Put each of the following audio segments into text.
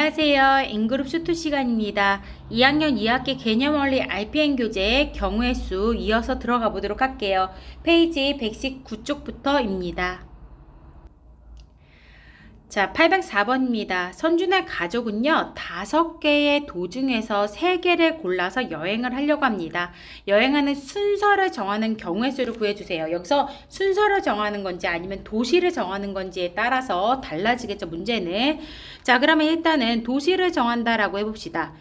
안녕하세요. N그룹 수투 시간입니다. 2학년 2학기 개념원리 RPN 교재의 경우의 수 이어서 들어가 보도록 할게요. 페이지 119쪽부터입니다. 자, 804번입니다. 선준의 가족은요, 5개의 도 중에서 3개를 골라서 여행을 하려고 합니다. 여행하는 순서를 정하는 경우의 수를 구해주세요. 여기서 순서를 정하는 건지 아니면 도시를 정하는 건지에 따라서 달라지겠죠, 문제는. 자, 그러면 일단은 도시를 정한다라고 해봅시다.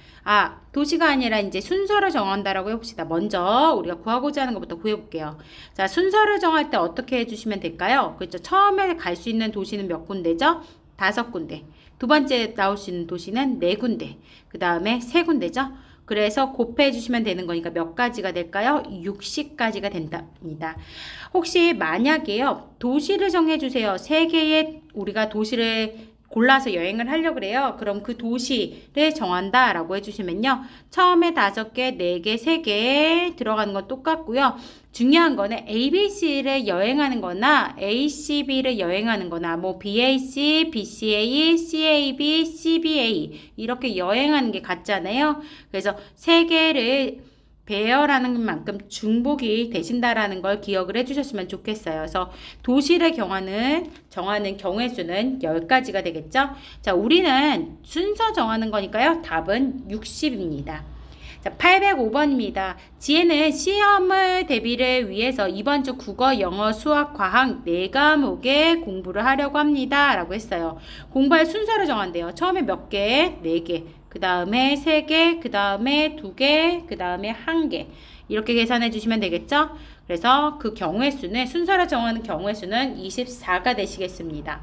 도시가 아니라 이제 순서를 정한다라고 해봅시다. 먼저 우리가 구하고자 하는 것부터 구해볼게요. 자, 순서를 정할 때 어떻게 해주시면 될까요? 그렇죠. 처음에 갈 수 있는 도시는 몇 군데죠? 5군데. 두 번째 나올 수 있는 도시는 4군데. 그 다음에 3군데죠. 그래서 곱해 주시면 되는 거니까 몇 가지가 될까요? 60가지가 된답니다. 혹시 만약에요, 도시를 정해주세요. 3개의 우리가 도시를 골라서 여행을 하려고 그래요. 그럼 그 도시를 정한다 라고 해주시면요, 처음에 5개, 4개, 3개 들어가는 건 똑같고요. 중요한 거는 ABC를 여행하는 거나 ACB를 여행하는 거나 뭐 BAC, BCA, CAB, CBA 이렇게 여행하는 게 같잖아요. 그래서 3개를 배열하는 만큼 중복이 되신다라는 걸 기억을 해주셨으면 좋겠어요. 그래서 도시를 정하는 경우의 수는 10가지가 되겠죠. 자, 우리는 순서 정하는 거니까요. 답은 60입니다. 자, 805번입니다. 지혜는 시험을 대비를 위해서 이번 주 국어, 영어, 수학, 과학 4과목의 공부를 하려고 합니다. 라고 했어요. 공부할 순서를 정한대요. 처음에 몇 개? 4개. 그 다음에 3개, 그 다음에 2개, 그 다음에 1개. 이렇게 계산해 주시면 되겠죠? 그래서 그 경우의 수는, 순서를 정하는 경우의 수는 24가 되시겠습니다.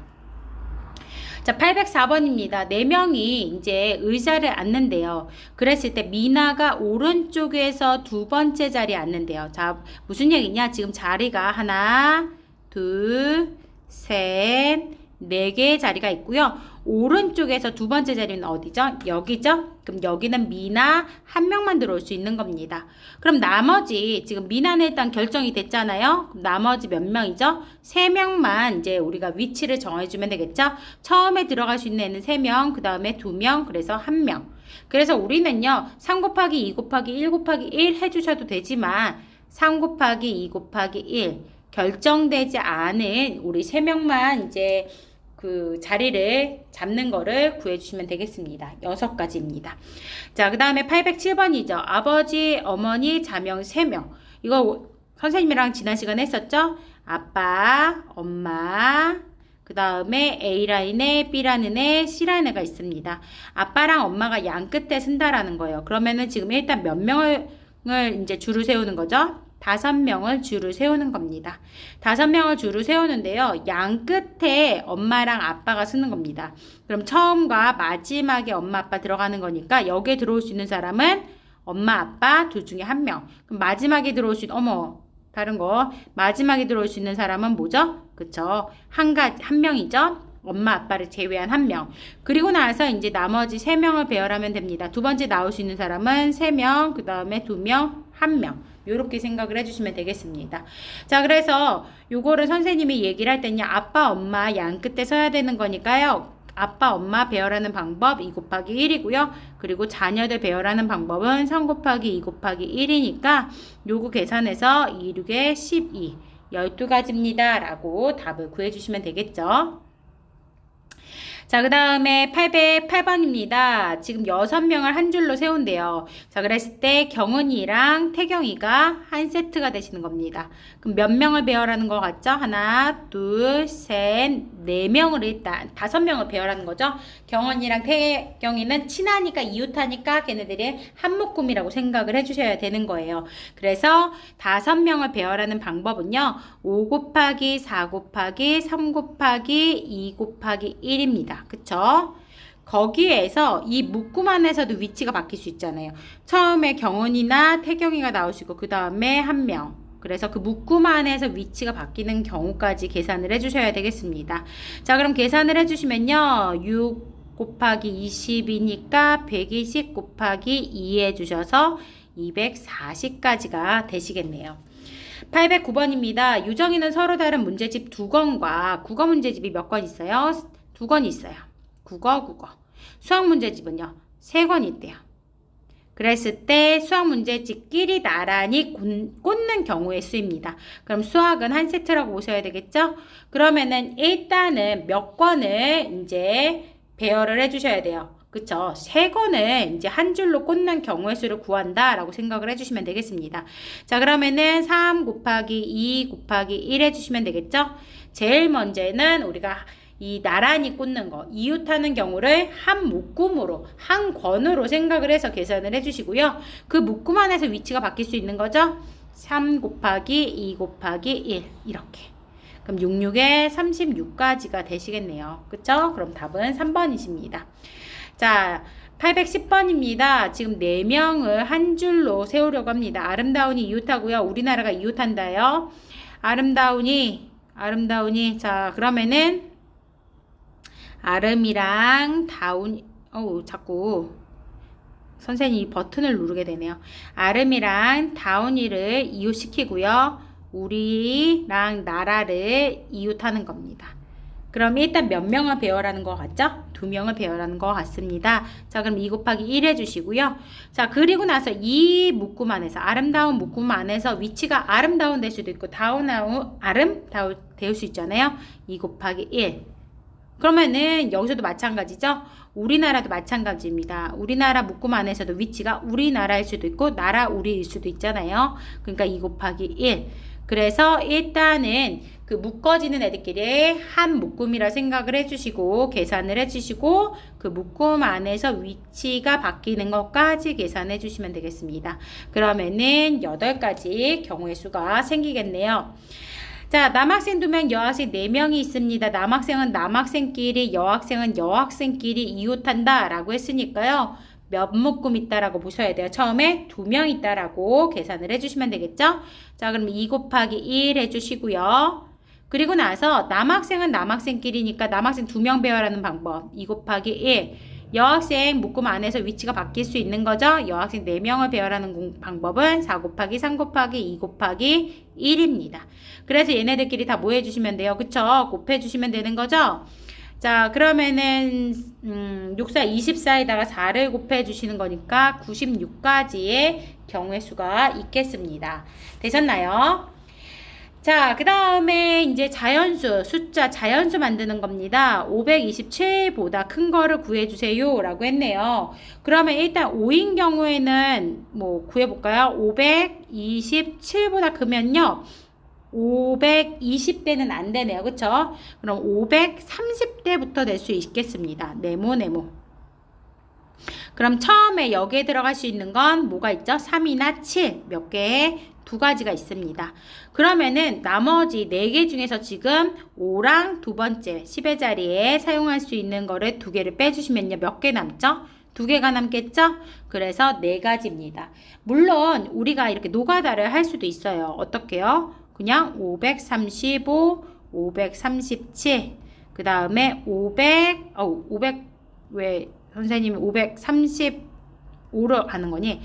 자, 804번입니다. 4명이 이제 의자를 앉는데요. 그랬을 때 미나가 오른쪽에서 2번째 자리에 앉는데요. 자, 무슨 얘기냐? 지금 자리가 하나, 둘, 셋, 4개의 자리가 있고요. 오른쪽에서 2번째 자리는 어디죠? 여기죠? 그럼 여기는 미나 1명만 들어올 수 있는 겁니다. 그럼 나머지, 지금 미나는 일단 결정이 됐잖아요. 그럼 나머지 몇 명이죠? 3명만 이제 우리가 위치를 정해주면 되겠죠? 처음에 들어갈 수 있는 애는 3명, 그 다음에 2명, 그래서 1명. 그래서 우리는요, 3 곱하기 2 곱하기 1 곱하기 1 해주셔도 되지만 3 곱하기 2 곱하기 1 결정되지 않은 우리 3명만 이제 그 자리를 잡는 거를 구해주시면 되겠습니다. 6가지입니다. 자, 그 다음에 807번이죠. 아버지, 어머니, 자명 3명. 이거 선생님이랑 지난 시간에 했었죠? 아빠, 엄마, 그 다음에 A라인에 B라는 애, C라는 애가 있습니다. 아빠랑 엄마가 양 끝에 쓴다라는 거예요. 그러면은 지금 일단 몇 명을 이제 줄을 세우는 거죠? 5명을 줄을 세우는 겁니다. 5명을 줄을 세우는데요, 양 끝에 엄마랑 아빠가 쓰는 겁니다. 그럼 처음과 마지막에 엄마 아빠 들어가는 거니까 여기에 들어올 수 있는 사람은 엄마 아빠 둘 중에 1명. 그럼 마지막에 들어올 수 있는, 다른 거, 마지막에 들어올 수 있는 사람은 뭐죠? 그쵸? 한 명이죠? 엄마 아빠를 제외한 1명. 그리고 나서 이제 나머지 3명을 배열하면 됩니다. 두 번째 나올 수 있는 사람은 3명, 그 다음에 2명, 1명. 요렇게 생각을 해주시면 되겠습니다. 자, 그래서 요거를 선생님이 얘기를 할 때는요, 아빠, 엄마 양 끝에 써야 되는 거니까요. 아빠, 엄마 배열하는 방법 2 곱하기 1이고요. 그리고 자녀들 배열하는 방법은 3 곱하기 2 곱하기 1이니까 요거 계산해서 2, 6에 12, 12가지입니다. 라고 답을 구해주시면 되겠죠. 자, 그 다음에 808번입니다. 지금 6명을 한 줄로 세운대요. 자, 그랬을 때 경은이랑 태경이가 한 세트가 되시는 겁니다. 그럼 몇 명을 배열하는 것 같죠? 하나, 둘, 셋, 4명을 일단 5명을 배열하는 거죠. 경은이랑 태경이는 친하니까 이웃하니까 걔네들이 한 묶음이라고 생각을 해주셔야 되는 거예요. 그래서 5명을 배열하는 방법은요, 5 곱하기 4 곱하기 3 곱하기 2 곱하기 1입니다. 그쵸? 거기에서 이 묶음 안에서도 위치가 바뀔 수 있잖아요. 처음에 경은이나 태경이가 나오시고 그 다음에 1명. 그래서 그 묶음 안에서 위치가 바뀌는 경우까지 계산을 해주셔야 되겠습니다. 자, 그럼 계산을 해주시면요, 6 곱하기 20이니까 120 곱하기 2 해주셔서 240까지가 되시겠네요. 809번입니다. 유정이는 서로 다른 문제집 2권과 국어 문제집이 몇 권 있어요? 2권 있어요. 국어. 수학 문제집은요, 3권이 있대요. 그랬을 때 수학 문제집끼리 나란히 꽂는 경우의 수입니다. 그럼 수학은 한 세트라고 보셔야 되겠죠? 그러면은 일단은 몇 권을 이제 배열을 해주셔야 돼요. 그쵸? 3권을 이제 한 줄로 꽂는 경우의 수를 구한다 라고 생각을 해주시면 되겠습니다. 자, 그러면은 3 곱하기 2 곱하기 1 해주시면 되겠죠? 제일 먼저는 우리가 이 나란히 꽂는 거, 이웃하는 경우를 한 묶음으로, 한 권으로 생각을 해서 계산을 해주시고요. 그 묶음 안에서 위치가 바뀔 수 있는 거죠. 3 곱하기 2 곱하기 1 이렇게. 그럼 66에 36까지가 되시겠네요. 그쵸? 그럼 답은 3번이십니다. 자, 810번입니다. 지금 4명을 한 줄로 세우려고 합니다. 아름다운이 이웃하고요. 우리나라가 이웃한다요. 아름다운이. 자, 그러면은 아름이랑 다운, 자꾸 선생님이 버튼을 누르게 되네요. 아름이랑 다운이를 이웃시키고요. 우리랑 나라를 이웃하는 겁니다. 그럼 일단 몇 명을 배열하는 것 같죠? 2명을 배열하는 것 같습니다. 자, 그럼 2 곱하기 1 해주시고요. 자, 그리고 나서 이 묶음 안에서, 아름다운 묶음 안에서 위치가 아름다운 될 수도 있고, 다운, 될 수 있잖아요. 2 곱하기 1. 그러면은 여기서도 마찬가지죠. 우리나라도 마찬가지입니다. 우리나라 묶음 안에서도 위치가 우리나라일 수도 있고 나라 우리일 수도 있잖아요. 그러니까 2 곱하기 1. 그래서 일단은 그 묶어지는 애들끼리 한 묶음이라 생각을 해주시고 계산을 해주시고 그 묶음 안에서 위치가 바뀌는 것까지 계산해 주시면 되겠습니다. 그러면은 8가지 경우의 수가 생기겠네요. 자, 남학생 2명, 여학생 4명이 있습니다. 남학생은 남학생끼리, 여학생은 여학생끼리 이웃한다 라고 했으니까요. 몇 묶음 있다라고 보셔야 돼요. 처음에 2명 있다라고 계산을 해주시면 되겠죠? 자, 그럼 2 곱하기 1 해주시고요. 그리고 나서 남학생은 남학생끼리니까 남학생 2명 배열하는 방법. 2 곱하기 1. 여학생 묶음 안에서 위치가 바뀔 수 있는 거죠. 여학생 4명을 배열하는 방법은 4 곱하기 3 곱하기 2 곱하기 1입니다. 그래서 얘네들끼리 다 뭐 해주시면 돼요? 그쵸? 곱해주시면 되는 거죠? 자, 그러면은 6, 4, 24에다가 4를 곱해주시는 거니까 96가지의 경우의 수가 있겠습니다. 되셨나요? 자, 그 다음에 이제 자연수, 숫자 자연수 만드는 겁니다. 527보다 큰 거를 구해주세요 라고 했네요. 그러면 일단 5인 경우에는 뭐 구해볼까요? 527보다 크면요 520대는 안 되네요. 그쵸? 그럼 530대부터 낼 수 있겠습니다. 네모. 그럼 처음에 여기에 들어갈 수 있는 건 뭐가 있죠? 3이나 7 몇 개의 2가지가 있습니다. 그러면은 나머지 4개 중에서 지금 5랑 두 번째 10의 자리에 사용할 수 있는 거를 2개를 빼주시면요. 몇 개 남죠? 2개가 남겠죠? 그래서 4가지입니다. 물론 우리가 이렇게 노가다를 할 수도 있어요. 어떻게요? 그냥 535, 537, 그 다음에 500, 왜 선생님이 535로 하는 거니?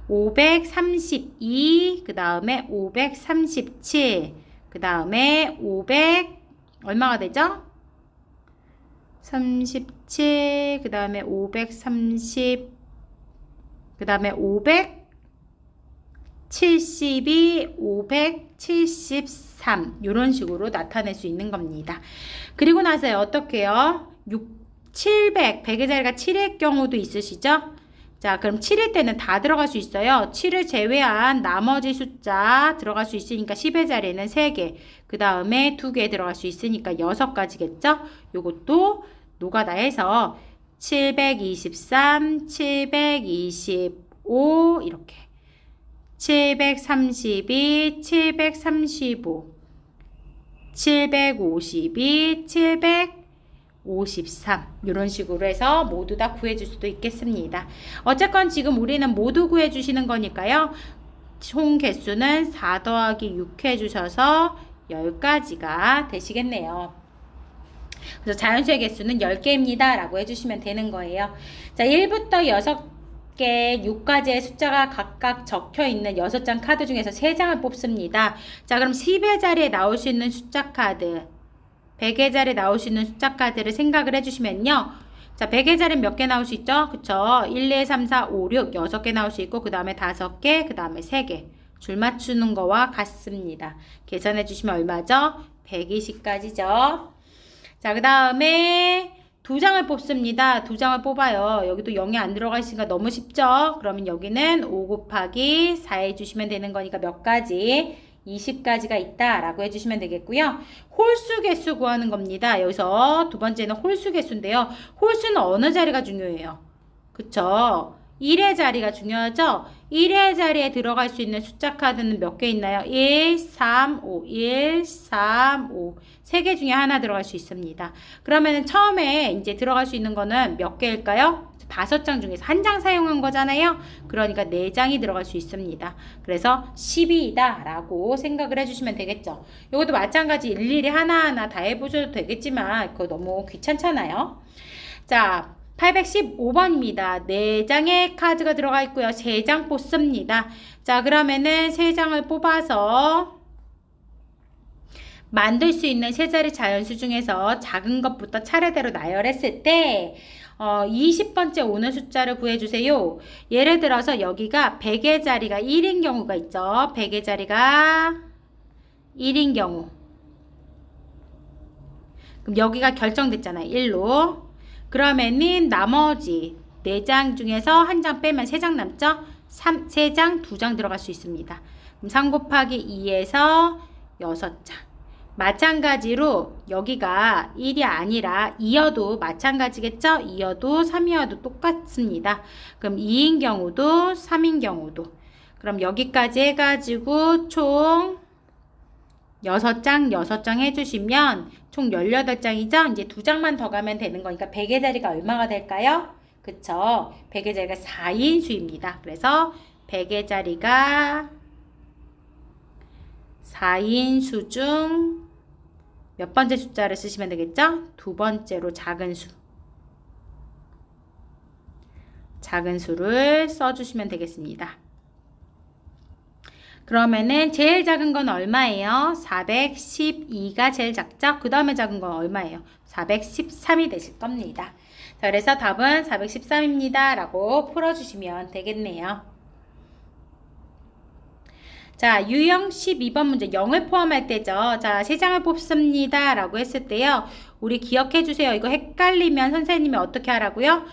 532, 그 다음에 537, 그 다음에 500, 얼마가 되죠? 37, 그 다음에 530, 그 다음에 572, 573 이런 식으로 나타낼 수 있는 겁니다. 그리고 나서 어떻게 해요? 700, 100의 자리가 7일 경우도 있으시죠? 자, 그럼 7일 때는 다 들어갈 수 있어요. 7을 제외한 나머지 숫자 들어갈 수 있으니까 10의 자리에는 3개, 그 다음에 2개 들어갈 수 있으니까 6가지겠죠? 요것도 노가다 해서 723, 725 이렇게 732, 735, 752, 753 이런 식으로 해서 모두 다 구해줄 수도 있겠습니다. 어쨌건 지금 우리는 모두 구해주시는 거니까요. 총 개수는 4 더하기 6 해주셔서 10가지가 되시겠네요. 그래서 자연수의 개수는 10개입니다 라고 해주시면 되는 거예요. 자, 1부터 6개, 6가지의 숫자가 각각 적혀있는 6장 카드 중에서 3장을 뽑습니다. 자, 그럼 10의 자리에 나올 수 있는 숫자 카드, 100의 자리에 나올 수 있는 숫자 카드를 생각을 해주시면요. 자, 100의 자리는 몇 개 나올 수 있죠? 그쵸? 1, 2, 3, 4, 5, 6, 6개 나올 수 있고, 그 다음에 5개, 그 다음에 3개. 줄 맞추는 거와 같습니다. 계산해 주시면 얼마죠? 120까지죠. 자, 그 다음에 2장을 뽑습니다. 2장을 뽑아요. 여기도 0이 안 들어가 있으니까 너무 쉽죠? 그러면 여기는 5 곱하기 4 해주시면 되는 거니까 몇 가지? 20가지가 있다라고 해주시면 되겠고요. 홀수 개수 구하는 겁니다. 여기서 두 번째는 홀수 개수인데요. 홀수는 어느 자리가 중요해요? 그쵸? 1의 자리가 중요하죠? 1의 자리에 들어갈 수 있는 숫자 카드는 몇 개 있나요? 1, 3, 5, 1, 3, 5. 3개 중에 하나 들어갈 수 있습니다. 그러면 처음에 이제 들어갈 수 있는 거는 몇 개일까요? 5장 중에서 한 장 사용한 거잖아요. 그러니까 4장이 들어갈 수 있습니다. 그래서 12이다 라고 생각을 해주시면 되겠죠. 이것도 마찬가지 일일이 하나하나 다 해보셔도 되겠지만 그거 너무 귀찮잖아요. 자, 815번입니다. 4장의 카드가 들어가 있고요. 3장 뽑습니다. 자, 그러면은 3장을 뽑아서 만들 수 있는 세 자리 자연수 중에서 작은 것부터 차례대로 나열했을 때 20번째 오는 숫자를 구해주세요. 예를 들어서 여기가 100의 자리가 1인 경우가 있죠. 100의 자리가 1인 경우. 그럼 여기가 결정됐잖아요. 1로. 그러면은 나머지 4장 중에서 한 장 빼면 3장 남죠? 3장, 2장 들어갈 수 있습니다. 그럼 3 곱하기 2에서 6장. 마찬가지로 여기가 1이 아니라 2여도 마찬가지겠죠? 2여도 3이어도 똑같습니다. 그럼 2인 경우도 3인 경우도. 그럼 여기까지 해가지고 총 6장, 6장 해주시면 총 18장이죠? 이제 2장만 더 가면 되는 거니까 100의 자리가 얼마가 될까요? 그쵸? 100의 자리가 4인수입니다. 그래서 100의 자리가 4인수 중 몇 번째 숫자를 쓰시면 되겠죠? 두 번째로 작은 수. 작은 수를 써주시면 되겠습니다. 그러면은 제일 작은 건 얼마예요? 412가 제일 작죠? 그 다음에 작은 건 얼마예요? 413이 되실 겁니다. 자, 그래서 답은 413입니다. 라고 풀어주시면 되겠네요. 자, 유형 12번 문제 0을 포함할 때죠. 자, 3장을 뽑습니다. 라고 했을 때요. 우리 기억해 주세요. 이거 헷갈리면 선생님이 어떻게 하라고요?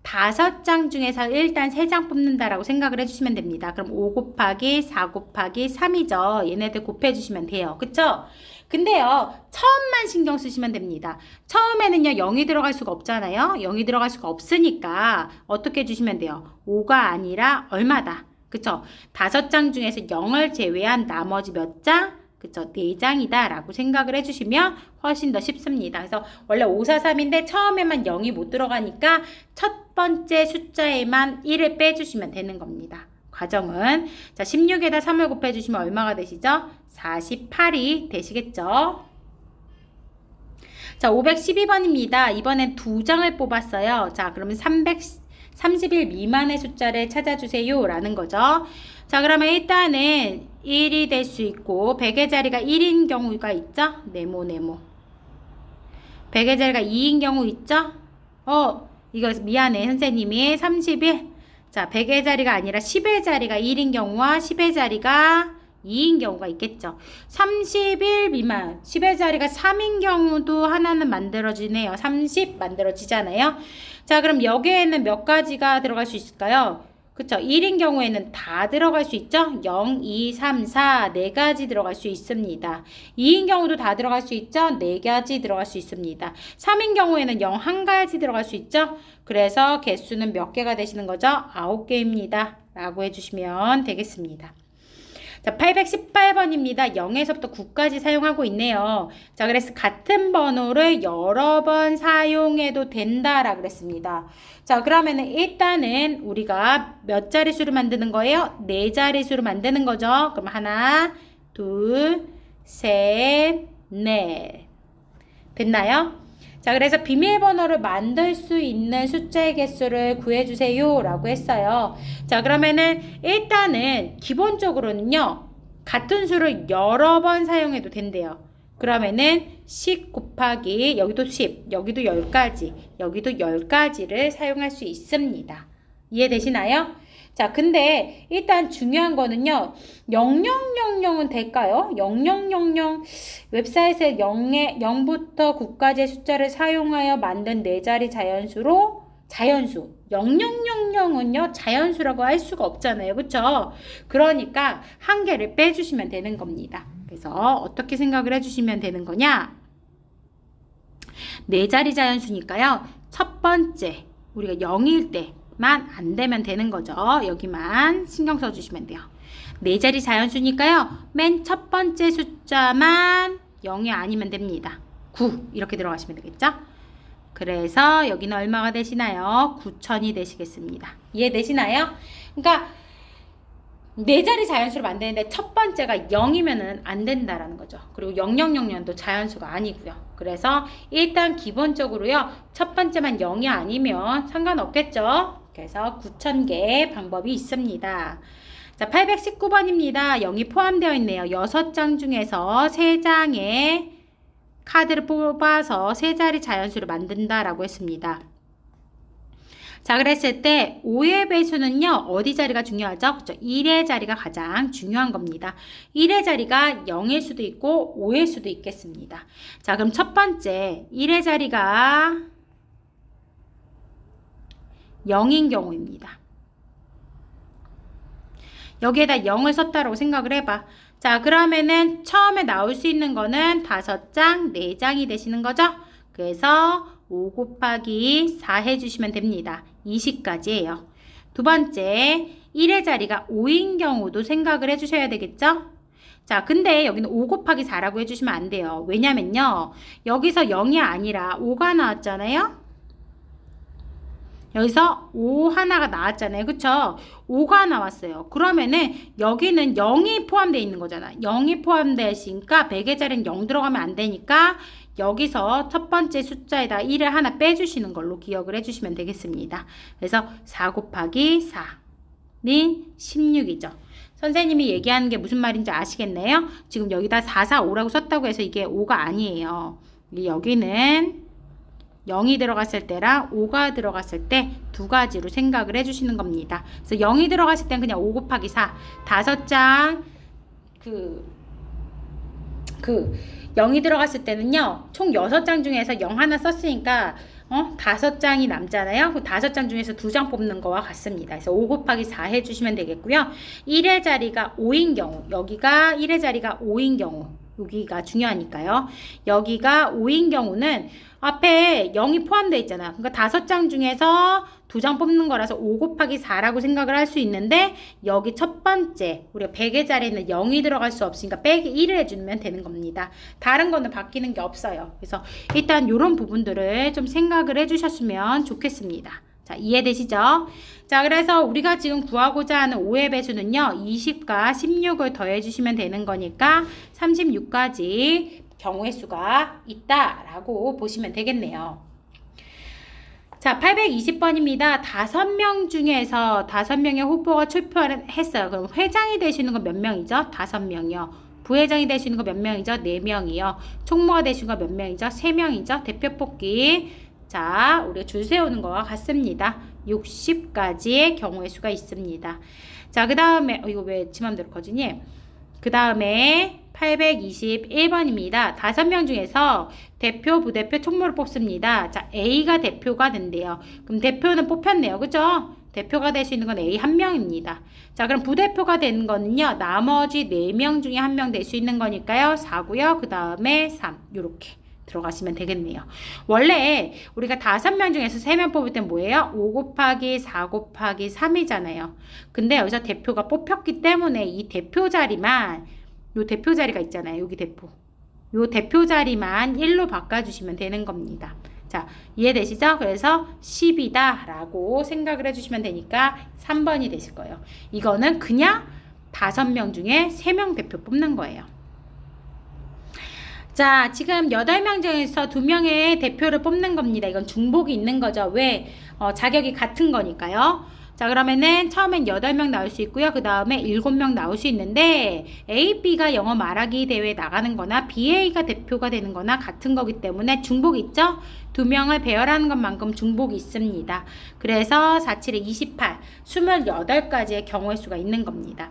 5장 중에서 일단 3장 뽑는다라고 생각을 해주시면 됩니다. 그럼 5 곱하기 4 곱하기 3이죠. 얘네들 곱해주시면 돼요. 그쵸? 근데요, 처음만 신경 쓰시면 됩니다. 처음에는요, 0이 들어갈 수가 없잖아요. 0이 들어갈 수가 없으니까 어떻게 해주시면 돼요? 5가 아니라 얼마다? 그쵸? 5장 중에서 0을 제외한 나머지 몇 장? 그쵸? 4장이다 라고 생각을 해주시면 훨씬 더 쉽습니다. 그래서 원래 5, 4, 3인데 처음에만 0이 못 들어가니까 첫 번째 숫자에만 1을 빼주시면 되는 겁니다. 과정은. 자, 16에다 3을 곱해주시면 얼마가 되시죠? 48이 되시겠죠? 자, 512번입니다. 이번엔 2장을 뽑았어요. 자, 그러면 31 미만의 숫자를 찾아주세요 라는 거죠. 자, 그러면 일단은 1이 될 수 있고 100의 자리가 1인 경우가 있죠? 네모 100의 자리가 2인 경우 있죠? 이거 미안해 선생님이 31. 자, 100의 자리가 아니라 10의 자리가 1인 경우와 10의 자리가 2인 경우가 있겠죠. 31 미만 10의 자리가 3인 경우도 하나는 만들어지네요. 30 만들어지잖아요. 자, 그럼 여기에는 몇 가지가 들어갈 수 있을까요? 그쵸? 1인 경우에는 다 들어갈 수 있죠? 0, 2, 3, 4, 4가지 들어갈 수 있습니다. 2인 경우도 다 들어갈 수 있죠? 4가지 들어갈 수 있습니다. 3인 경우에는 0, 1가지 들어갈 수 있죠? 그래서 개수는 몇 개가 되시는 거죠? 9개입니다. 라고 해주시면 되겠습니다. 자, 818번입니다. 0에서부터 9까지 사용하고 있네요. 자, 그래서 같은 번호를 여러 번 사용해도 된다라고 그랬습니다. 자, 그러면은 일단은 우리가 몇 자릿수를 만드는 거예요? 4자릿수를 만드는 거죠. 그럼 하나, 둘, 셋, 넷. 됐나요? 자, 그래서 비밀번호를 만들 수 있는 숫자의 개수를 구해주세요 라고 했어요. 자, 그러면은 일단은 기본적으로는요, 같은 수를 여러 번 사용해도 된대요. 그러면은 10 곱하기 여기도 10, 여기도 10가지, 여기도 10가지를 사용할 수 있습니다. 이해되시나요? 자, 근데 일단 중요한 거는요. 0000은 될까요? 0000 웹사이트에 0부터 9까지의 숫자를 사용하여 만든 4자리 자연수로 자연수 0000은요 자연수라고 할 수가 없잖아요. 그쵸? 그러니까 한 개를 빼주시면 되는 겁니다. 그래서 어떻게 생각을 해주시면 되는 거냐? 4자리 자연수니까요. 첫 번째 우리가 0일 때만 안 되면 되는 거죠. 여기만 신경 써주시면 돼요. 4자리 자연수니까요. 맨 첫 번째 숫자만 0이 아니면 됩니다. 9 이렇게 들어가시면 되겠죠? 그래서 여기는 얼마가 되시나요? 9000이 되시겠습니다. 이해되시나요? 그러니까 4자리 자연수를 만드는데 첫 번째가 0이면 안 된다라는 거죠. 그리고 0000도 자연수가 아니고요. 그래서 일단 기본적으로요. 첫 번째만 0이 아니면 상관없겠죠. 그래서 9000개의 방법이 있습니다. 자, 819번입니다. 0이 포함되어 있네요. 6장 중에서 3장의 카드를 뽑아서 3자리 자연수를 만든다라고 했습니다. 자, 그랬을 때 5의 배수는요. 어디 자리가 중요하죠? 그렇죠? 1의 자리가 가장 중요한 겁니다. 1의 자리가 0일 수도 있고 5일 수도 있겠습니다. 자, 그럼 첫 번째 1의 자리가 0인 경우입니다. 여기에다 0을 썼다라고 생각을 해봐. 자, 그러면은 처음에 나올 수 있는 거는 5장, 4장이 되시는 거죠? 그래서 5 곱하기 4 해주시면 됩니다. 20까지예요. 두 번째, 1의 자리가 5인 경우도 생각을 해주셔야 되겠죠? 자, 근데 여기는 5 곱하기 4라고 해주시면 안 돼요. 왜냐면요. 여기서 0이 아니라 5가 나왔잖아요? 여기서 5 하나가 나왔잖아요. 그쵸? 5가 나왔어요. 그러면은 여기는 0이 포함되어 있는 거잖아. 0이 포함되어 있으니까 100의 자리는 0 들어가면 안 되니까 여기서 첫 번째 숫자에다 1을 하나 빼주시는 걸로 기억을 해주시면 되겠습니다. 그래서 4 곱하기 4는 16이죠. 선생님이 얘기하는 게 무슨 말인지 아시겠네요? 지금 여기다 4, 4, 5라고 썼다고 해서 이게 5가 아니에요. 여기는 0이 들어갔을 때랑 5가 들어갔을 때 두 가지로 생각을 해주시는 겁니다. 그래서 0이 들어갔을 때는 그냥 5 곱하기 4, 5장 0이 들어갔을 때는요, 총 6장 중에서 0 하나 썼으니까 5장이 남잖아요. 그 5장 중에서 2장 뽑는 거와 같습니다. 그래서 5 곱하기 4 해주시면 되겠고요. 1의 자리가 5인 경우, 여기가 1의 자리가 5인 경우, 여기가 중요하니까요. 여기가 5인 경우는 앞에 0이 포함되어 있잖아. 그러니까 5장 중에서 2장 뽑는 거라서 5 곱하기 4라고 생각을 할 수 있는데 여기 첫 번째 우리가 100의 자리에는 0이 들어갈 수 없으니까 빼기 1을 해주면 되는 겁니다. 다른 거는 바뀌는 게 없어요. 그래서 일단 이런 부분들을 좀 생각을 해주셨으면 좋겠습니다. 자, 이해되시죠? 자, 그래서 우리가 지금 구하고자 하는 5의 배수는요. 20과 16을 더해주시면 되는 거니까 36가지 경우의 수가 있다라고 보시면 되겠네요. 자, 820번입니다. 5명 중에서 5명의 후보가 투표를 했어요. 그럼 회장이 되시는 건 몇 명이죠? 5명이요. 부회장이 되시는 거 몇 명이죠? 4명이요. 총무가 되시는 거 몇 명이죠? 3명이죠. 대표 뽑기. 자, 우리가 줄 세우는 거와 같습니다. 60가지의 경우의 수가 있습니다. 자, 그 다음에 이거 왜 지 맘대로 커지니? 그 다음에 821번입니다. 5명 중에서 대표, 부대표, 총무를 뽑습니다. 자, A가 대표가 된대요. 그럼 대표는 뽑혔네요. 그죠? 대표가 될 수 있는 건 A 1명입니다. 자, 그럼 부대표가 되는 거는요. 나머지 4명 중에 1명 될 수 있는 거니까요. 4고요. 그 다음에 3. 요렇게 들어가시면 되겠네요. 원래 우리가 5명 중에서 3명 뽑을 땐 뭐예요? 5 곱하기 4 곱하기 3이잖아요. 근데 여기서 대표가 뽑혔기 때문에 이 대표 자리만 요 대표 자리가 있잖아요. 여기 대표. 요 대표 자리만 1로 바꿔주시면 되는 겁니다. 자, 이해되시죠? 그래서 10이다 라고 생각을 해주시면 되니까 3번이 되실 거예요. 이거는 그냥 5명 중에 3명 대표 뽑는 거예요. 자, 지금 8명 중에서 2명의 대표를 뽑는 겁니다. 이건 중복이 있는 거죠. 왜? 자격이 같은 거니까요. 자, 그러면은 처음엔 8명 나올 수 있고요. 그 다음에 7명 나올 수 있는데 A, B가 영어 말하기 대회에 나가는 거나 BA가 대표가 되는 거나 같은 거기 때문에 중복 있죠? 2명을 배열하는 것만큼 중복이 있습니다. 그래서 4, 7에 28, 28가지의 경우의 수가 있는 겁니다.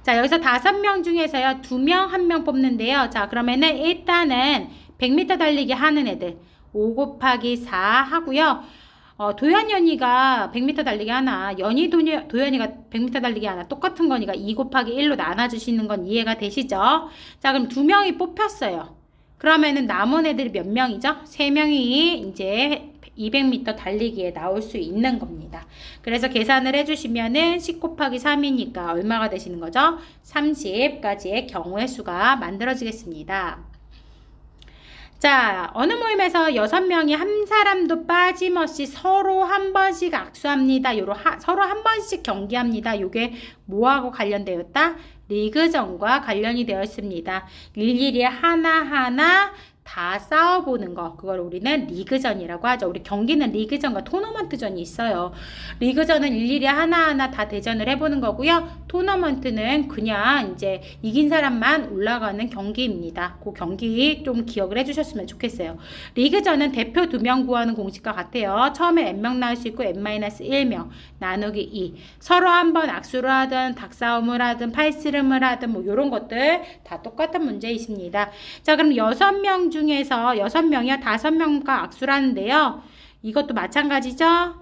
자, 여기서 5명 중에서요, 2명, 1명 뽑는데요. 자, 그러면은 일단은 100m 달리기 하는 애들 5 곱하기 4 하고요. 도현, 연이가 100m 달리기 하나, 연이, 도현이가 100m 달리기 하나 똑같은 거니까 2 곱하기 1로 나눠주시는 건 이해가 되시죠? 자, 그럼 2명이 뽑혔어요. 그러면은 남은 애들이 몇 명이죠? 3명이 이제 200m 달리기에 나올 수 있는 겁니다. 그래서 계산을 해주시면은 10 곱하기 3이니까 얼마가 되시는 거죠? 30가지의 경우의 수가 만들어지겠습니다. 자, 어느 모임에서 6명이 한 사람도 빠짐없이 서로 한 번씩 악수합니다. 서로 한 번씩 경기합니다. 요게 뭐하고 관련되어 있다? 리그전과 관련이 되어 있습니다. 일일이 하나하나 다 싸워보는 거, 그걸 우리는 리그전이라고 하죠. 우리 경기는 리그전과 토너먼트전이 있어요. 리그전은 일일이 하나하나 다 대전을 해보는 거고요. 토너먼트는 그냥 이제 이긴 사람만 올라가는 경기입니다. 그 경기 좀 기억을 해주셨으면 좋겠어요. 리그전은 대표 2명 구하는 공식과 같아요. 처음에 n명 나올 수 있고 n-1명 나누기 2. 서로 한번 악수를 하든 닭싸움을 하든 팔씨름을 하든 뭐 이런 것들 다 똑같은 문제 있습니다. 자, 그럼 6명 중에서 6명이요 5명과 악수를 하는데요. 이것도 마찬가지죠.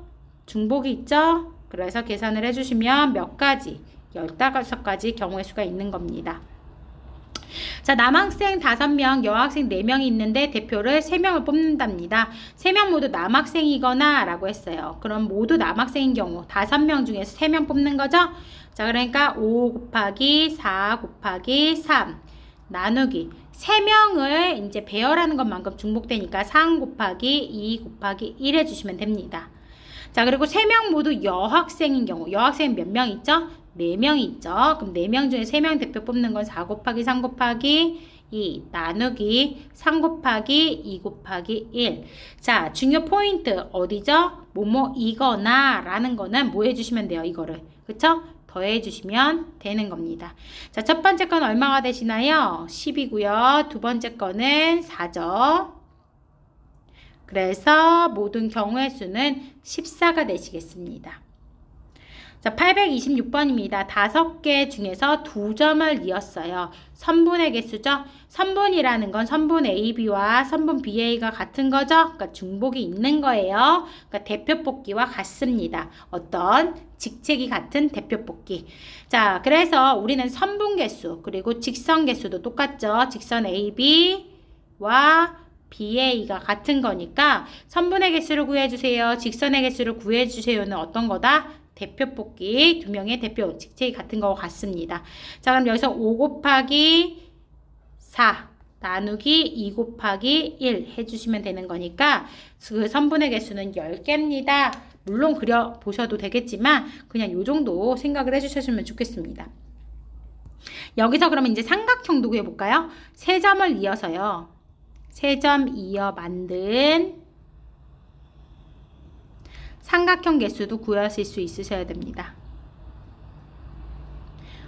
중복이 있죠. 그래서 계산을 해주시면 몇 가지? 15가지 경우의 수가 있는 겁니다. 자, 남학생 5명, 여학생 4명이 있는데 대표를 3명을 뽑는답니다. 3명 모두 남학생이거나 라고 했어요. 그럼 모두 남학생인 경우 5명 중에서 3명 뽑는 거죠? 자, 그러니까 5 곱하기 4 곱하기 3 나누기 3명을 이제 배열하는 것만큼 중복되니까 3 곱하기 2 곱하기 1 해주시면 됩니다. 자, 그리고 3명 모두 여학생인 경우, 여학생 몇 명 있죠? 4명이 있죠. 그럼 4명 중에 3명 대표 뽑는 건 4 곱하기 3 곱하기 2 나누기 3 곱하기 2 곱하기 1. 자, 중요 포인트 어디죠? 뭐뭐이거나 라는 거는 뭐 해주시면 돼요? 이거를. 그쵸? 더해 주시면 되는 겁니다. 자, 첫 번째 건 얼마가 되시나요? 10이고요. 두 번째 거는 4죠. 그래서 모든 경우의 수는 14가 되시겠습니다. 자, 826번입니다. 5개 중에서 2점을 이었어요. 선분의 개수죠. 선분이라는 건 선분 AB와 선분 BA가 같은 거죠. 그러니까 중복이 있는 거예요. 그러니까 대표 뽑기와 같습니다. 어떤 직책이 같은 대표 뽑기. 자, 그래서 우리는 선분 개수 그리고 직선 개수도 똑같죠. 직선 AB와 BA가 같은 거니까 선분의 개수를 구해주세요. 직선의 개수를 구해주세요는 어떤 거다? 대표 뽑기 2명의 대표 직책이 같은 거와 같습니다. 자, 그럼 여기서 5 곱하기 4 나누기 2 곱하기 1 해주시면 되는 거니까 그 선분의 개수는 10개입니다. 물론 그려보셔도 되겠지만 그냥 요 정도 생각을 해주셨으면 좋겠습니다. 여기서 그러면 이제 삼각형도 구해볼까요? 3점을 이어서요. 3점 이어 만든 삼각형 개수도 구하실 수 있으셔야 됩니다.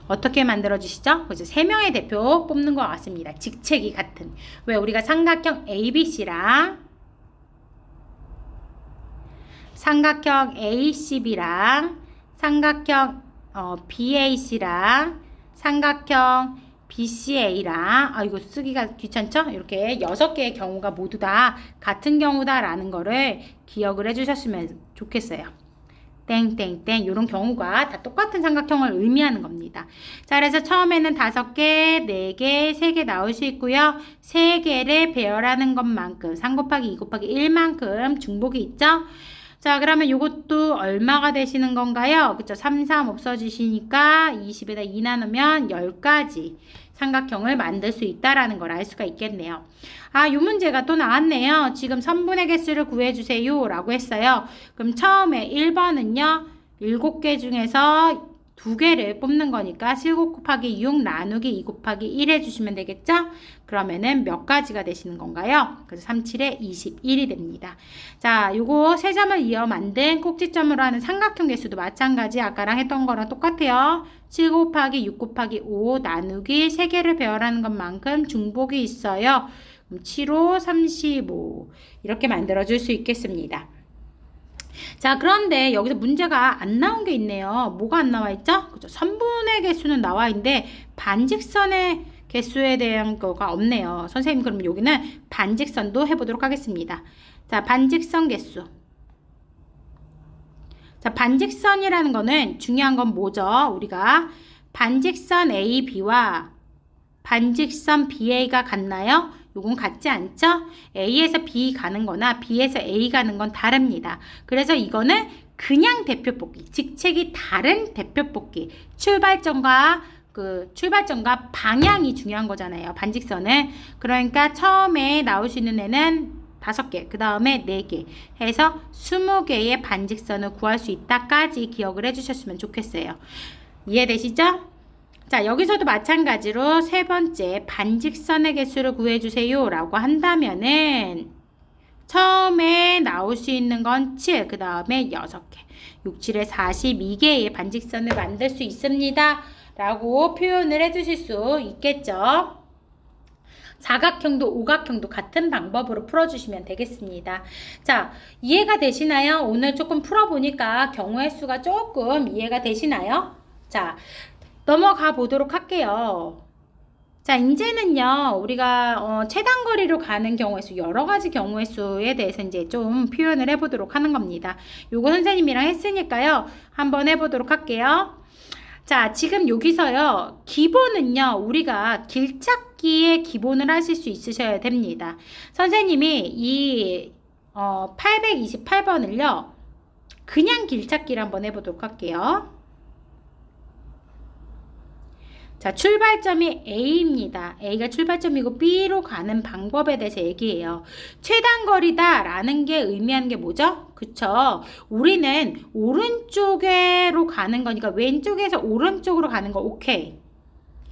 어떻게 만들어주시죠? 그래서 3명의 대표 뽑는 것 같습니다. 직책이 같은. 왜 우리가 삼각형 ABC랑 삼각형 ACB랑 삼각형 BAC랑 삼각형 BCA랑 이거 쓰기가 귀찮죠? 이렇게 6개의 경우가 모두 다 같은 경우다 라는 거를 기억을 해주셨으면 좋겠어요. 땡땡땡 이런 경우가 다 똑같은 삼각형을 의미하는 겁니다. 자, 그래서 처음에는 5개, 4개, 3개 나올 수 있고요. 3개를 배열하는 것만큼 3 곱하기 2 곱하기 1만큼 중복이 있죠? 자, 그러면 이것도 얼마가 되시는 건가요? 그쵸? 3, 3 없어지시니까 20에다 2 나누면 10가지 삼각형을 만들 수 있다라는 걸 알 수가 있겠네요. 이 문제가 또 나왔네요. 지금 선분의 개수를 구해주세요 라고 했어요. 그럼 처음에 1번은요. 7개 중에서 두 개를 뽑는 거니까 7 곱하기 6 나누기 2 곱하기 1 해주시면 되겠죠? 그러면은 몇 가지가 되시는 건가요? 그래서 3, 7에 21이 됩니다. 자, 요거 세 점을 이어 만든 꼭지점으로 하는 삼각형 개수도 마찬가지 아까랑 했던 거랑 똑같아요. 7 곱하기 6 곱하기 5 나누기 3개를 배열하는 것만큼 중복이 있어요. 그럼 7, 5, 35 이렇게 만들어 줄 수 있겠습니다. 자, 그런데 여기서 문제가 안 나온 게 있네요. 뭐가 안 나와 있죠? 그죠? 선분의 개수는 나와 있는데 반직선의 개수에 대한 거가 없네요. 선생님, 그럼 여기는 반직선도 해보도록 하겠습니다. 자, 반직선 개수. 자, 반직선이라는 거는 중요한 건 뭐죠? 우리가 반직선 AB와 반직선 BA가 같나요? 요건 같지 않죠? A에서 B 가는 거나 B에서 A 가는 건 다릅니다. 그래서 이거는 그냥 대표 뽑기, 직책이 다른 대표 뽑기, 출발점과 방향이 중요한 거잖아요. 반직선은. 그러니까 처음에 나올 수 있는 애는 5개, 그 다음에 4개 해서 20개의 반직선을 구할 수 있다까지 기억을 해주셨으면 좋겠어요. 이해되시죠? 자, 여기서도 마찬가지로 세 번째 반직선의 개수를 구해주세요 라고 한다면은 처음에 나올 수 있는 건 7, 그 다음에 6개, 6, 7에 42개의 반직선을 만들 수 있습니다 라고 표현을 해주실 수 있겠죠. 사각형도 오각형도 같은 방법으로 풀어주시면 되겠습니다. 자, 이해가 되시나요? 오늘 조금 풀어보니까 경우의 수가 조금 이해가 되시나요? 자, 넘어가 보도록 할게요. 자, 이제는요, 우리가 최단거리로 가는 경우의 수, 여러 가지 경우의 수에 대해서 이제 좀 표현을 해보도록 하는 겁니다. 요거 선생님이랑 했으니까요, 한번 해보도록 할게요. 자, 지금 여기서요, 기본은요, 우리가 길찾기의 기본을 하실 수 있으셔야 됩니다. 선생님이 이 828번을요, 그냥 길찾기를 한번 해보도록 할게요. 자, 출발점이 A입니다. A가 출발점이고 B로 가는 방법에 대해서 얘기해요. 최단거리다 라는 게 의미하는 게 뭐죠? 그쵸? 우리는 오른쪽으로 가는 거니까 왼쪽에서 오른쪽으로 가는 거 오케이.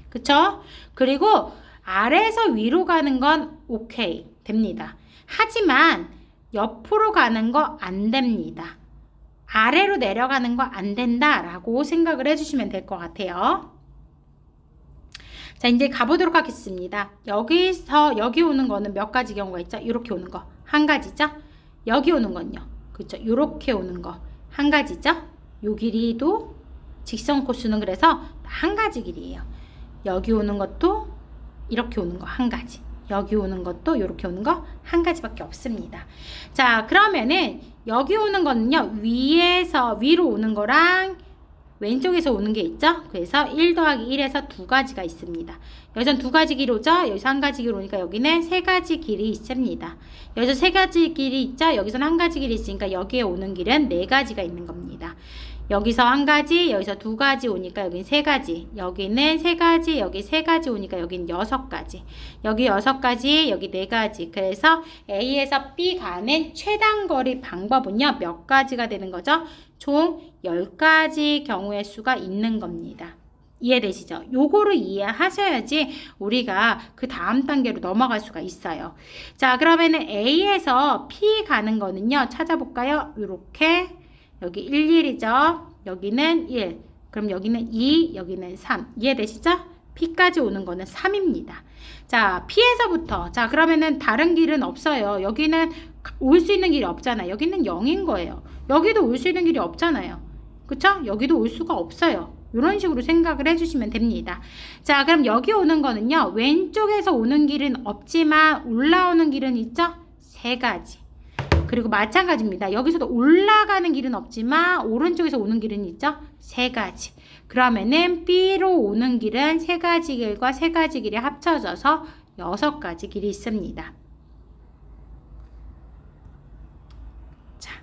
그쵸? 그리고 아래에서 위로 가는 건 오케이. 됩니다. 하지만 옆으로 가는 거 안 됩니다. 아래로 내려가는 거 안 된다 라고 생각을 해주시면 될 것 같아요. 자, 이제 가보도록 하겠습니다. 여기 오는 거는 몇 가지 경우가 있죠? 이렇게 오는 거 한 가지죠? 여기 오는 건요. 그렇죠? 이렇게 오는 거 한 가지죠? 요 길이도 직선 코스는 그래서 한 가지 길이에요. 여기 오는 것도 이렇게 오는 거 한 가지. 여기 오는 것도 이렇게 오는 거 한 가지밖에 없습니다. 자, 그러면은 여기 오는 거는요. 위로 오는 거랑 왼쪽에서 오는 게 있죠? 그래서 1 더하기 1에서 두 가지가 있습니다. 여기선 두 가지 길이죠? 여기서 한 가지 길이 오니까 여기는 세 가지 길이 있습니다. 여기서 세 가지 길이 있죠? 여기선 한 가지 길이 있으니까 여기에 오는 길은 네 가지가 있는 겁니다. 여기서 한 가지, 여기서 두 가지 오니까 여기는 세 가지, 여기는 세 가지, 여기 세 가지 오니까 여기는 6가지, 여기 6가지, 여기 4가지. 그래서 A에서 B 가는 최단거리 방법은요, 몇 가지가 되는 거죠? 총 10가지 경우의 수가 있는 겁니다. 이해되시죠? 요거를 이해하셔야지 우리가 그 다음 단계로 넘어갈 수가 있어요. 자, 그러면은 A에서 P 가는 거는요, 찾아볼까요? 이렇게 여기 1, 1이죠. 여기는 1. 그럼 여기는 2, 여기는 3. 이해되시죠? P까지 오는 거는 3입니다. 자, P에서부터. 자, 그러면은 다른 길은 없어요. 여기는 올 수 있는 길이 없잖아요. 여기는 0인 거예요. 여기도 올 수 있는 길이 없잖아요. 그쵸? 여기도 올 수가 없어요. 이런 식으로 생각을 해주시면 됩니다. 자, 그럼 여기 오는 거는요. 왼쪽에서 오는 길은 없지만 올라오는 길은 있죠? 3가지. 그리고 마찬가지입니다. 여기서도 올라가는 길은 없지만 오른쪽에서 오는 길은 있죠? 3가지. 그러면은 B로 오는 길은 3가지 길과 3가지 길이 합쳐져서 6가지 길이 있습니다. 자,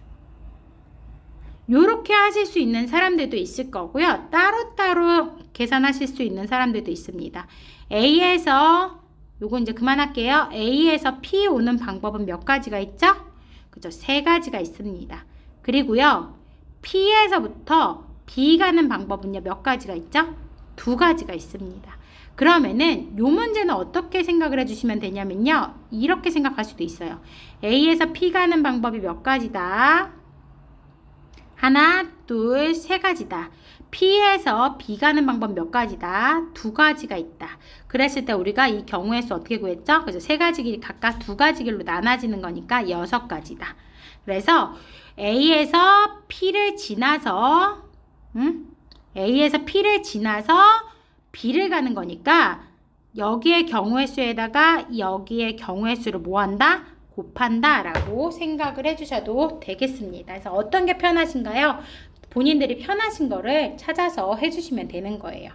요렇게 하실 수 있는 사람들도 있을 거고요. 따로따로 계산하실 수 있는 사람들도 있습니다. A에서 요거 이제 그만할게요. A에서 P 오는 방법은 몇 가지가 있죠? 그죠? 3가지가 있습니다. 그리고요, P에서부터 B 가는 방법은요, 몇 가지가 있죠? 두 가지가 있습니다. 그러면은 요 문제는 어떻게 생각을 해주시면 되냐면요, 이렇게 생각할 수도 있어요. A에서 P 가는 방법이 몇 가지다? 하나, 둘, 세 가지다. P에서 B 가는 방법 몇 가지다? 두 가지가 있다. 그랬을 때 우리가 이 경우의 수 어떻게 구했죠? 그래서 세 가지 길 각각 두 가지 길로 나눠지는 거니까 6가지다. 그래서 A에서 P를 지나서 A에서 P를 지나서 B를 가는 거니까 여기의 경우의 수에다가 여기의 경우의 수를 뭐 한다? 곱한다 라고 생각을 해주셔도 되겠습니다. 그래서 어떤 게 편하신가요? 본인들이 편하신 거를 찾아서 해주시면 되는 거예요.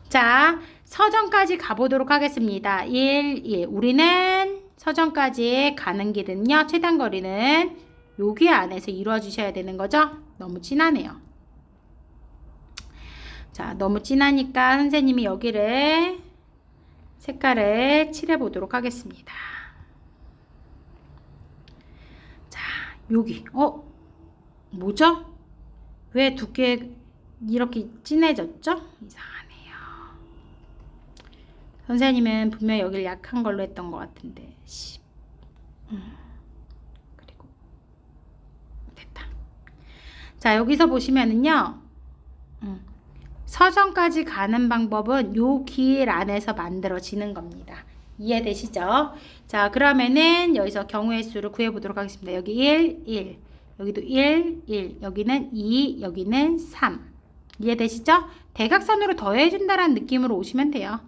자, 서점까지 가보도록 하겠습니다. 1. 우리는 서점까지 가는 길은요, 최단 거리는 여기 안에서 이루어 주셔야 되는 거죠? 너무 진하네요. 자, 너무 진하니까 선생님이 여기를 색깔을 칠해 보도록 하겠습니다. 자, 여기 뭐죠? 왜 두께 이렇게 진해졌죠? 이상하네요. 선생님은 분명히 여기를 약한 걸로 했던 것 같은데 10. 그리고 됐다. 자, 여기서 보시면은요, 서점까지 가는 방법은 요 길 안에서 만들어지는 겁니다. 이해되시죠? 자, 그러면은 여기서 경우의 수를 구해보도록 하겠습니다. 여기 1, 1, 여기도 1, 1, 여기는 2, 여기는 3. 이해되시죠? 대각선으로 더해준다라는 느낌으로 오시면 돼요.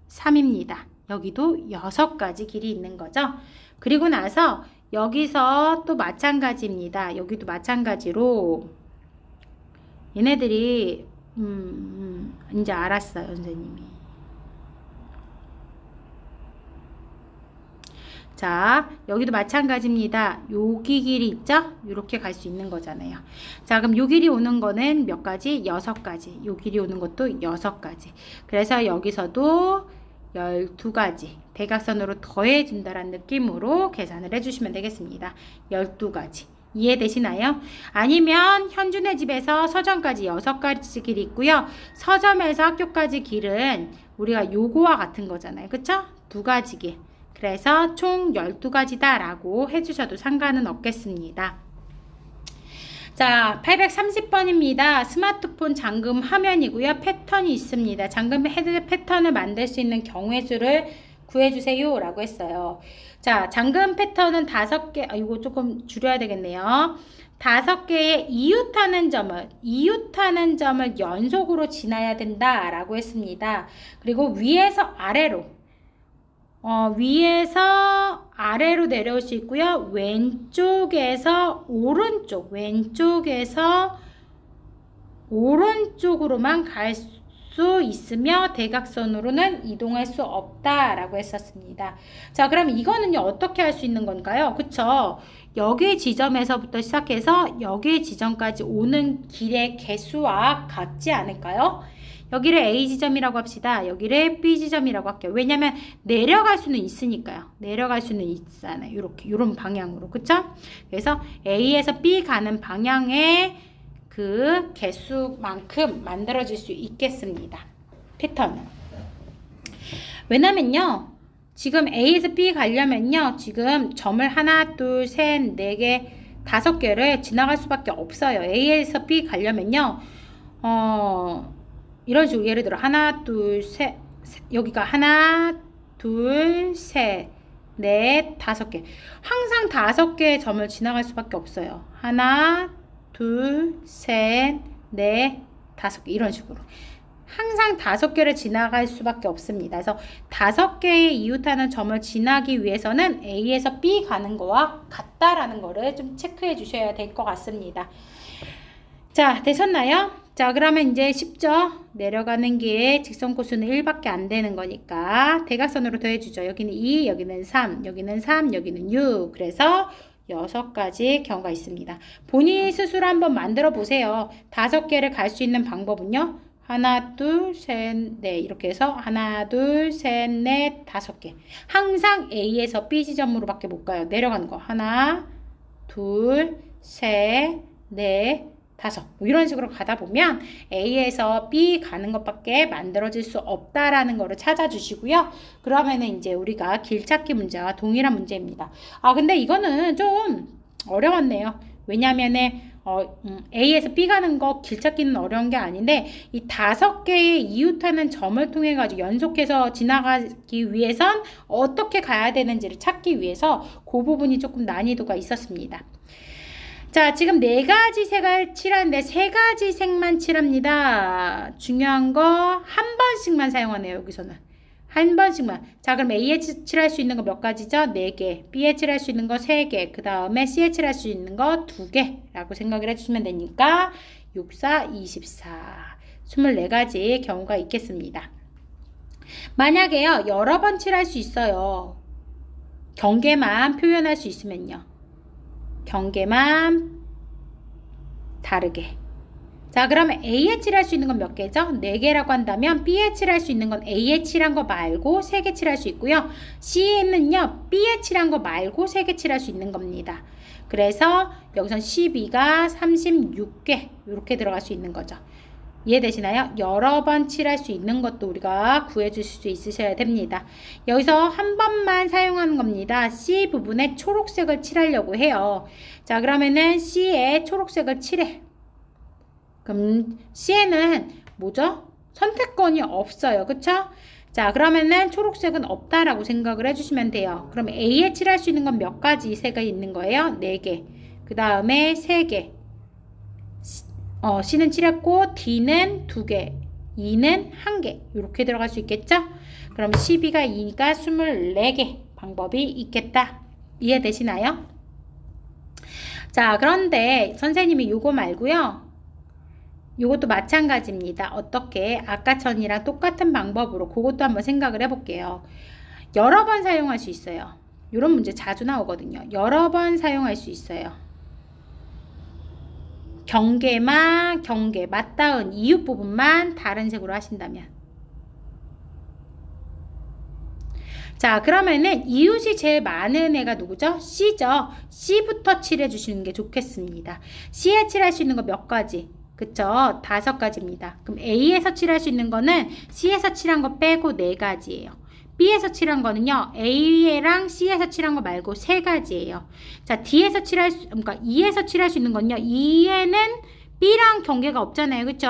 3입니다. 여기도 6가지 길이 있는 거죠. 그리고 나서 여기서 또 마찬가지입니다. 여기도 마찬가지로 얘네들이 이제 알았어요, 선생님이. 자, 여기도 마찬가지입니다. 여기 길이 있죠? 이렇게 갈 수 있는 거잖아요. 자, 그럼 요 길이 오는 거는 몇 가지? 6가지. 요 길이 오는 것도 6가지. 그래서 여기서도 12가지. 대각선으로 더해준다라는 느낌으로 계산을 해주시면 되겠습니다. 12가지. 이해되시나요? 아니면 현준의 집에서 서점까지 6가지 길이 있고요. 서점에서 학교까지 길은 우리가 요거와 같은 거잖아요. 그쵸? 2가지 길. 그래서 총 12가지다 라고 해주셔도 상관은 없겠습니다. 자, 830번입니다. 스마트폰 잠금 화면이고요. 패턴이 있습니다. 잠금 헤드 패턴을 만들 수 있는 경우의 수를 구해주세요 라고 했어요. 자, 잠금 패턴은 5개, 이거 조금 줄여야 되겠네요. 5개의 이웃하는 점을 연속으로 지나야 된다 라고 했습니다. 그리고 위에서 아래로 내려올 수 있고요. 왼쪽에서 오른쪽으로만 갈 수 있으며 대각선으로는 이동할 수 없다라고 했었습니다. 자, 그럼 이거는요, 어떻게 할 수 있는 건가요? 그쵸? 여기 지점에서부터 시작해서 여기 지점까지 오는 길의 개수와 같지 않을까요? 여기를 A 지점이라고 합시다. 여기를 B 지점이라고 할게요. 왜냐면 내려갈 수는 있으니까요. 내려갈 수는 있잖아요. 이런 방향으로. 그쵸? 그래서 A에서 B 가는 방향의 그 개수만큼 만들어질 수 있겠습니다. 패턴은. 왜냐면요, 지금 A에서 B 가려면요, 지금 점을 하나, 둘, 셋, 네 개, 5개를 지나갈 수밖에 없어요. A에서 B 가려면요, 이런 식으로 예를 들어 하나, 둘, 셋, 여기가 하나, 둘, 셋, 넷, 5개. 항상 5개의 점을 지나갈 수밖에 없어요. 하나, 둘, 셋, 넷, 5개. 이런 식으로. 항상 5개를 지나갈 수밖에 없습니다. 그래서 5개의 이웃하는 점을 지나기 위해서는 A에서 B 가는 거와 같다라는 거를 좀 체크해 주셔야 될 것 같습니다. 자, 되셨나요? 자, 그러면 이제 쉽죠? 내려가는 게 직선 코스는 1밖에 안 되는 거니까 대각선으로 더해주죠. 여기는 2, 여기는 3, 여기는 3, 여기는 6. 그래서 6가지 경우가 있습니다. 본인이 스스로 한번 만들어 보세요. 5개를 갈 수 있는 방법은요. 하나, 둘, 셋, 넷 이렇게 해서 하나, 둘, 셋, 넷, 5개. 항상 A에서 B 지점으로 밖에 못 가요. 내려가는 거. 하나, 둘, 셋, 넷, 5. 뭐 이런 식으로 가다 보면 A에서 B 가는 것밖에 만들어질 수 없다라는 거를 찾아주시고요. 그러면은 이제 우리가 길찾기 문제와 동일한 문제입니다. 아, 근데 이거는 좀 어려웠네요. 왜냐면은 A에서 B 가는 거 길찾기는 어려운 게 아닌데 이 5개의 이웃하는 점을 통해 가지고 연속해서 지나가기 위해선 어떻게 가야 되는지를 찾기 위해서 그 부분이 조금 난이도가 있었습니다. 자, 지금 4가지 색을 칠하는데 3가지 색만 칠합니다. 중요한 거 한 번씩만 사용하네요. 여기서는 한 번씩만. 자, 그럼 A에 칠할 수 있는 거 몇 가지죠? 4개. B에 칠할 수 있는 거 3개. 그 다음에 C에 칠할 수 있는 거 2개 라고 생각을 해주시면 되니까 6, 4, 24 24가지 경우가 있겠습니다. 만약에요, 여러 번 칠할 수 있어요. 경계만 표현할 수 있으면요. 경계만 다르게. 자, 그러면 A에 칠할 수 있는 건 몇 개죠? 4개라고 한다면 B에 칠할 수 있는 건 A에 칠한 거 말고 3개 칠할 수 있고요. C에는요, B에 칠한 거 말고 3개 칠할 수 있는 겁니다. 그래서 여기선 12가 36개 이렇게 들어갈 수 있는 거죠. 이해되시나요? 여러 번 칠할 수 있는 것도 우리가 구해주실 수 있으셔야 됩니다. 여기서 한 번만 사용하는 겁니다. C 부분에 초록색을 칠하려고 해요. 자, 그러면은 C에 초록색을 칠해. 그럼 C에는 뭐죠? 선택권이 없어요. 그쵸? 자, 그러면은 초록색은 없다라고 생각을 해주시면 돼요. 그럼 A에 칠할 수 있는 건 몇 가지 색이 있는 거예요? 4개. 그 다음에 3개. C는 칠했고 D는 2개, E는 1개 이렇게 들어갈 수 있겠죠? 그럼 12가 2가 24개 방법이 있겠다. 이해되시나요? 자, 그런데 선생님이 요거 말고요. 요것도 마찬가지입니다. 어떻게 아까처럼이랑 똑같은 방법으로 그것도 한번 생각을 해볼게요. 여러 번 사용할 수 있어요. 이런 문제 자주 나오거든요. 여러 번 사용할 수 있어요. 경계 맞닿은 이웃 부분만 다른 색으로 하신다면. 자, 그러면은 이웃이 제일 많은 애가 누구죠? C죠. C부터 칠해 주시는 게 좋겠습니다. C에 칠할 수 있는 거 몇 가지? 그쵸? 5가지입니다. 그럼 A에서 칠할 수 있는 거는 C에서 칠한 거 빼고 4가지예요. B에서 칠한 거는요, A랑 C에서 칠한 거 말고 3가지예요. 자, D에서 칠할 수, 그러니까 E에서 칠할 수 있는 건요, E에는 B랑 경계가 없잖아요. 그쵸?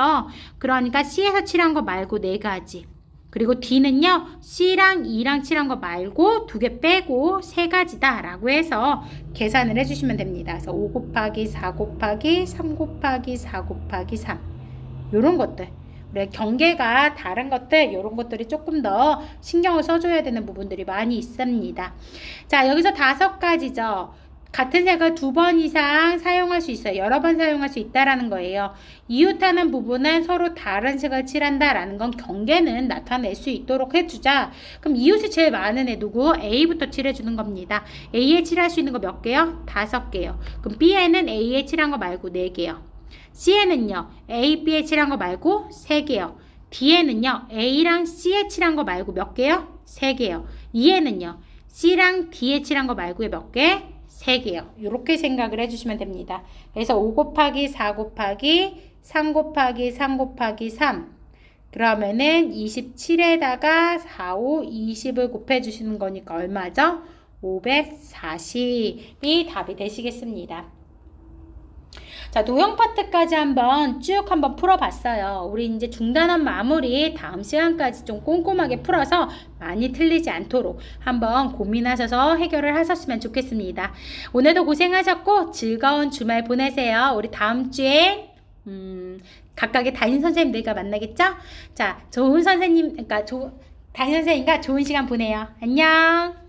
그러니까 C에서 칠한 거 말고 4가지. 그리고 D는요, C랑 E랑 칠한 거 말고 2개 빼고 3가지다 라고 해서 계산을 해주시면 됩니다. 그래서 5 곱하기 4 곱하기 3 곱하기 4 곱하기 3 요런 것들. 경계가 다른 것들 이런 것들이 조금 더 신경을 써줘야 되는 부분들이 많이 있습니다. 자, 여기서 5가지죠. 같은 색을 2번 이상 사용할 수 있어요. 여러 번 사용할 수 있다라는 거예요. 이웃하는 부분은 서로 다른 색을 칠한다라는 건 경계는 나타낼 수 있도록 해주자. 그럼 이웃이 제일 많은 애 누구? A부터 칠해주는 겁니다. A에 칠할 수 있는 거 몇 개요? 5개요. 그럼 B에는 A에 칠한 거 말고 4개요. C에는요, A, B에 칠한 거 말고 3개요. D에는요, A랑 C에 칠한 거 말고 몇 개요? 3개요. E에는요, C랑 D에 칠한 거 말고 몇 개? 3개요. 이렇게 생각을 해주시면 됩니다. 그래서 5 곱하기 4 곱하기 3 곱하기 3 곱하기 3 그러면은 27에다가 4, 5, 20을 곱해주시는 거니까 얼마죠? 540이 답이 되시겠습니다. 자, 도형 파트까지 한번 쭉 한번 풀어봤어요. 우리 이제 중단한 마무리 다음 시간까지 좀 꼼꼼하게 풀어서 많이 틀리지 않도록 한번 고민하셔서 해결을 하셨으면 좋겠습니다. 오늘도 고생하셨고 즐거운 주말 보내세요. 우리 다음 주에 각각의 담임 선생님들과 만나겠죠? 자, 좋은 선생님, 그러니까 담임 선생님과 좋은 시간 보내요. 안녕.